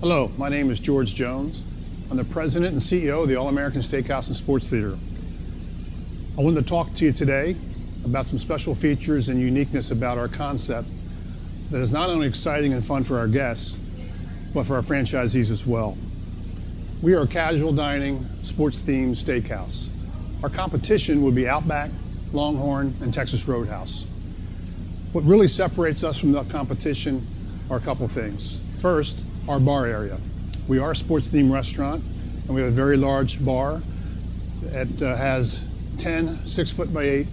Hello, my name is George Jones. I'm the president and CEO of the All-American Steakhouse and Sports Theater. I wanted to talk to you today about some special features and uniqueness about our concept that is not only exciting and fun for our guests, but for our franchisees as well. We are a casual dining, sports-themed steakhouse. Our competition would be Outback, Longhorn, and Texas Roadhouse. What really separates us from the competition are a couple things. First, our bar area. We are a sports-themed restaurant, and we have a very large bar that has 10 6'8"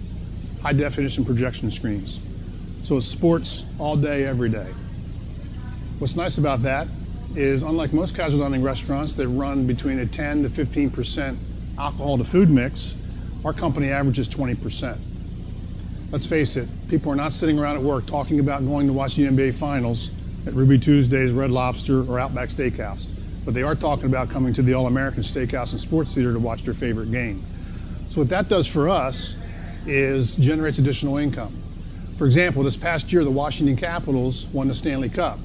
high-definition projection screens. So it's sports all day, every day. What's nice about that is, unlike most casual dining restaurants that run between a 10 to 15% alcohol to food mix, our company averages 20%. Let's face it, people are not sitting around at work talking about going to watch the NBA Finals at Ruby Tuesday's, Red Lobster, or Outback Steakhouse, but they are talking about coming to the All-American Steakhouse and Sports Theater to watch their favorite game. So what that does for us is generates additional income. For example, this past year, the Washington Capitals won the Stanley Cup.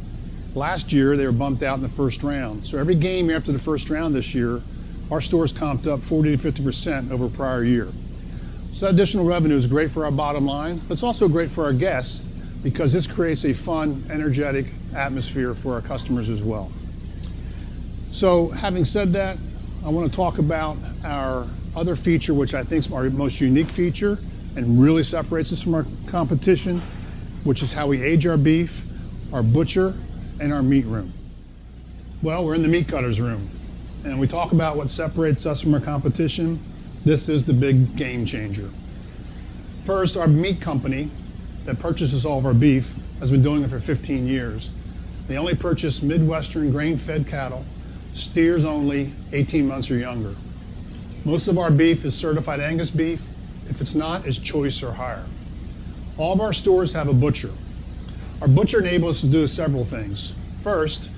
Last year, they were bumped out in the first round. So every game after the first round this year, our stores comped up 40 to 50% over prior year. So that additional revenue is great for our bottom line, but it's also great for our guests because this creates a fun, energetic atmosphere for our customers as well. So having said that, I want to talk about our other feature, which I think is our most unique feature and really separates us from our competition, which is how we age our beef, our butcher, and our meat room. Well, we're in the meat cutters room, and we talk about what separates us from our competition. This is the big game changer. First, our meat company that purchases all of our beef has been doing it for 15 years. They only purchase Midwestern grain-fed cattle, steers only, 18 months or younger. Most of our beef is certified Angus beef. If it's not, it's choice or higher. All of our stores have a butcher. Our butcher enables us to do several things. First,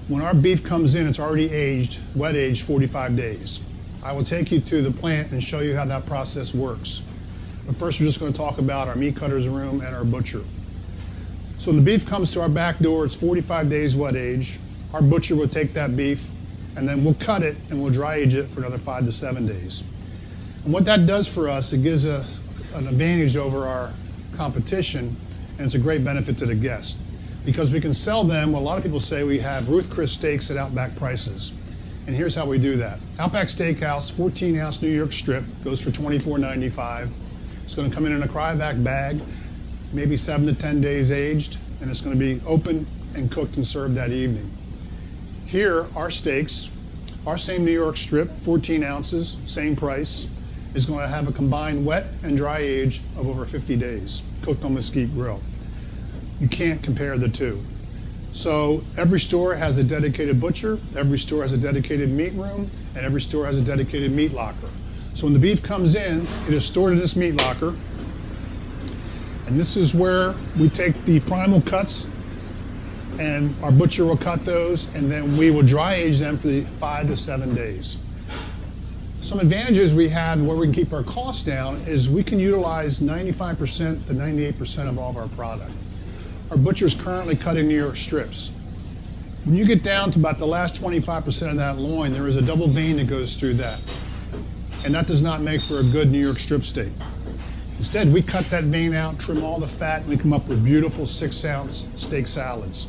when our beef comes in, it's already aged, wet aged 45 days. I will take you to the plant and show you how that process works. But first, we're just going to talk about our meat cutters room and our butcher. So when the beef comes to our back door, it's 45 days wet age. Our butcher will take that beef, and then we'll cut it and we'll dry age it for another 5 to 7 days. And what that does for us, it gives an advantage over our competition, and it's a great benefit to the guest because we can sell them what a lot of people say we have Ruth Chris steaks at Outback prices. And here's how we do that. Outback Steakhouse, 14-ounce New York strip, goes for $24.95. It's going to come in a cryovac bag, maybe 7 to 10 days aged, and it's going to be open and cooked and served that evening. Here, our steaks, our same New York strip, 14 ounces, same price, is going to have a combined wet and dry age of over 50 days, cooked on mesquite grill. You can't compare the two. So every store has a dedicated butcher, every store has a dedicated meat room, and every store has a dedicated meat locker. So when the beef comes in, it is stored in this meat locker, and this is where we take the primal cuts, and our butcher will cut those, and then we will dry age them for the 5 to 7 days. Some advantages we have where we can keep our costs down is we can utilize 95% to 98% of all of our product. Our butcher's currently cutting New York strips. When you get down to about the last 25% of that loin, there is a double vein that goes through that. And that does not make for a good New York strip steak. Instead, we cut that vein out, trim all the fat, and we come up with beautiful 6-ounce steak salads.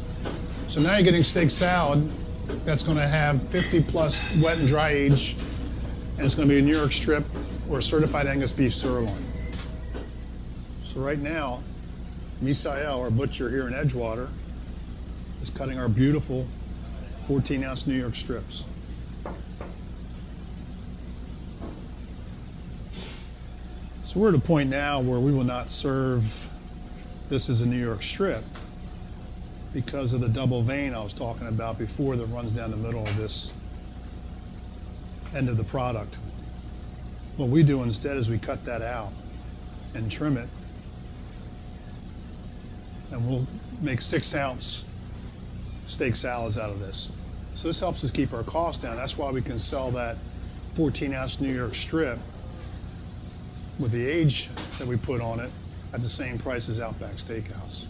So now you're getting steak salad that's going to have 50 plus wet and dry age, and it's going to be a New York strip or a certified Angus beef sirloin. So right now, Misael, our butcher here in Edgewater, is cutting our beautiful 14-ounce New York strips. So we're at a point now where we will not serve this as a New York strip because of the double vein I was talking about before that runs down the middle of this end of the product. What we do instead is we cut that out and trim it, and we'll make 6-ounce steak salads out of this. So this helps us keep our costs down. That's why we can sell that 14-ounce New York strip with the age that we put on it at the same price as Outback Steakhouse.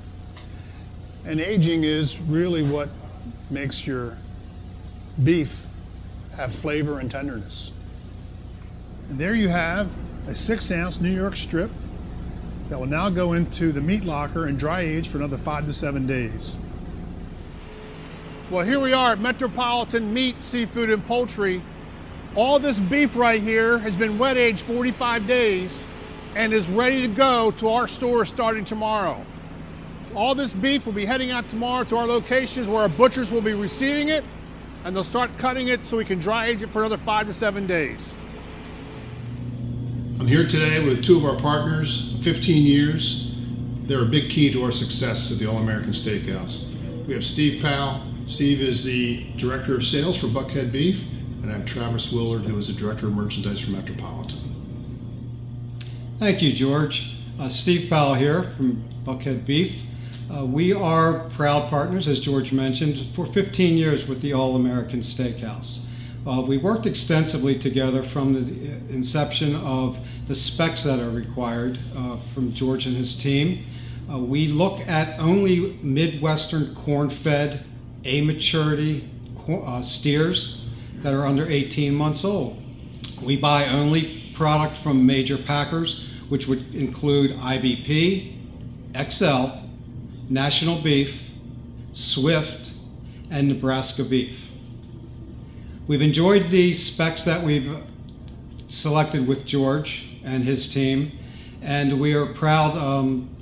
And aging is really what makes your beef have flavor and tenderness. And there you have a 6-ounce New York strip that will now go into the meat locker and dry age for another 5 to 7 days. Well, here we are at Metropolitan Meat, Seafood, and Poultry. All this beef right here has been wet aged 45 days and is ready to go to our store starting tomorrow. So all this beef will be heading out tomorrow to our locations where our butchers will be receiving it, and they'll start cutting it so we can dry age it for another 5 to 7 days. I'm here today with two of our partners, 15 years. They're a big key to our success at the All-American Steakhouse. We have Steve Powell. Steve is the Director of Sales for Buckhead Beef, and I have Travis Willard, who is the Director of Merchandise for Metropolitan. Thank you, George. Steve Powell here from Buckhead Beef. We are proud partners, as George mentioned, for 15 years with the All-American Steakhouse. We worked extensively together from the inception of the specs that are required from George and his team. We look at only Midwestern corn-fed, A-maturity steers that are under 18 months old. We buy only product from major packers, which would include IBP, XL, National Beef, Swift, and Nebraska Beef. We've enjoyed the specs that we've selected with George and his team, and we are proud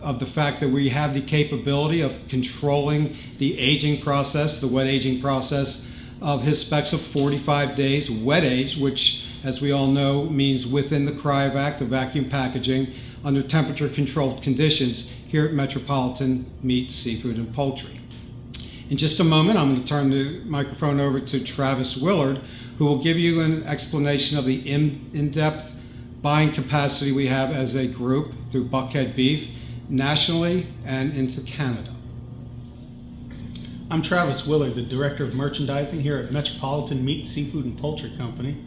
of the fact that we have the capability of controlling the aging process, the wet aging process of his specs of 45 days wet age, which, as we all know, means within the cryovac, the vacuum packaging, under temperature controlled conditions here at Metropolitan Meat, Seafood, and Poultry. In just a moment, I'm going to turn the microphone over to Travis Willard, who will give you an explanation of the in-depth buying capacity we have as a group through Buckhead Beef, nationally and into Canada. I'm Travis Willard, the Director of Merchandising here at Metropolitan Meat, Seafood, and Poultry Company.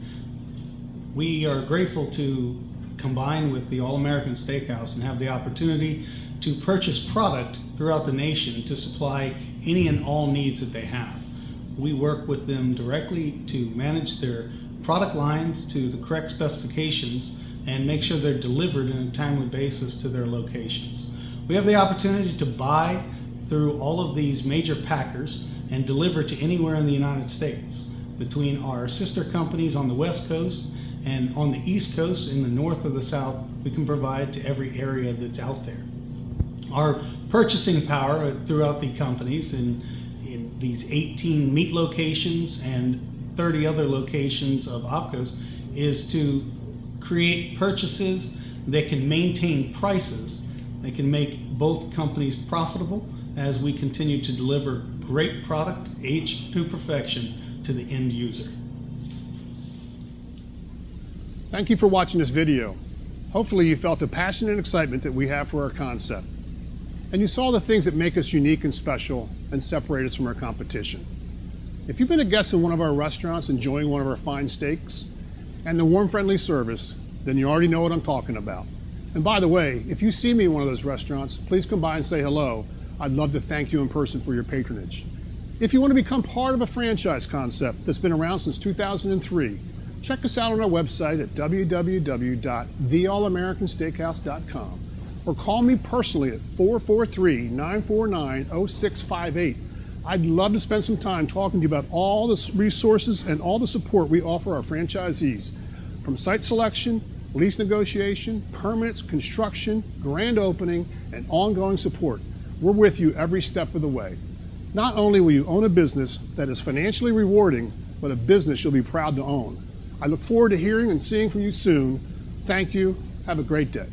We are grateful to combine with the All-American Steakhouse and have the opportunity to purchase product throughout the nation to supply any and all needs that they have. We work with them directly to manage their product lines to the correct specifications and make sure they're delivered on a timely basis to their locations. We have the opportunity to buy through all of these major packers and deliver to anywhere in the United States. Between our sister companies on the West Coast and on the East Coast, in the north or the south, we can provide to every area that's out there. Our purchasing power throughout the companies in these 18 meat locations and 30 other locations of OpCos is to create purchases that can maintain prices, that can make both companies profitable as we continue to deliver great product aged to perfection to the end user. Thank you for watching this video. Hopefully you felt the passion and excitement that we have for our concept. And you saw the things that make us unique and special and separate us from our competition. If you've been a guest in one of our restaurants enjoying one of our fine steaks and the warm, friendly service, then you already know what I'm talking about. And by the way, if you see me in one of those restaurants, please come by and say hello. I'd love to thank you in person for your patronage. If you want to become part of a franchise concept that's been around since 2003, check us out on our website at www.theallamericansteakhouse.com or call me personally at 443-949-0658. I'd love to spend some time talking to you about all the resources and all the support we offer our franchisees, from site selection, lease negotiation, permits, construction, grand opening, and ongoing support. We're with you every step of the way. Not only will you own a business that is financially rewarding, but a business you'll be proud to own. I look forward to hearing and seeing from you soon. Thank you. Have a great day.